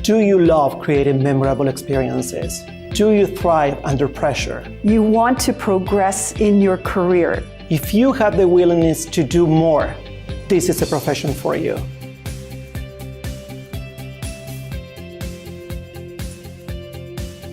Do you love creating memorable experiences? Do you thrive under pressure? You want to progress in your career. If you have the willingness to do more, this is a profession for you.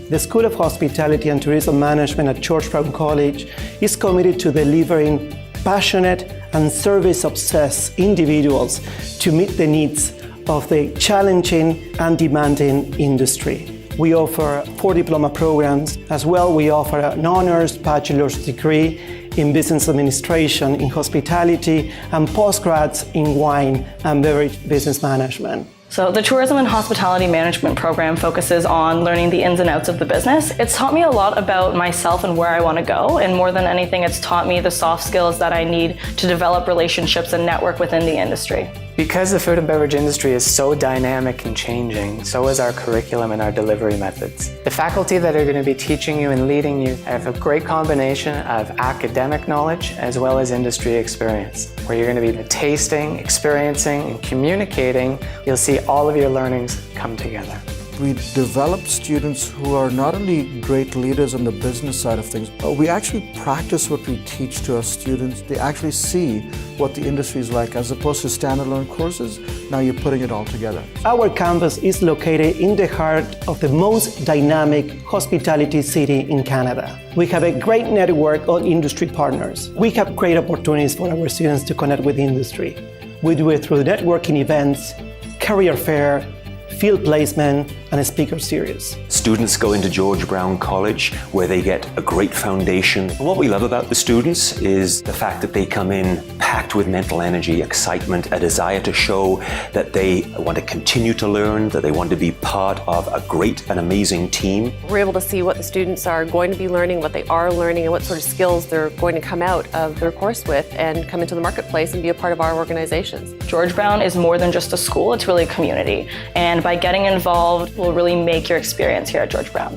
The School of Hospitality and Tourism Management at George Brown College is committed to delivering passionate and service-obsessed individuals to meet the needs of the challenging and demanding industry. We offer 4 diploma programs. As well, we offer an honors bachelor's degree in business administration, in hospitality, and postgrads in wine and beverage business management. So the Tourism and Hospitality Management program focuses on learning the ins and outs of the business. It's taught me a lot about myself and where I want to go, and more than anything, it's taught me the soft skills that I need to develop relationships and network within the industry. Because the food and beverage industry is so dynamic and changing, so is our curriculum and our delivery methods. The faculty that are going to be teaching you and leading you have a great combination of academic knowledge as well as industry experience, where you're going to be tasting, experiencing, and communicating. You'll see all of your learnings come together. We develop students who are not only great leaders on the business side of things, but we actually practice what we teach to our students. They actually see what the industry is like, as opposed to standalone courses. Now you're putting it all together. Our campus is located in the heart of the most dynamic hospitality city in Canada. We have a great network of industry partners. We have great opportunities for our students to connect with the industry. We do it through networking events, career fair, field placement, and a speaker series. Students go into George Brown College where they get a great foundation. And what we love about the students is the fact that they come in packed with mental energy, excitement, a desire to show that they want to continue to learn, that they want to be part of a great and amazing team. We're able to see what the students are going to be learning, what they are learning, and what sort of skills they're going to come out of their course with and come into the marketplace and be a part of our organizations. George Brown is more than just a school, it's really a community. And by getting involved will really make your experience here at George Brown.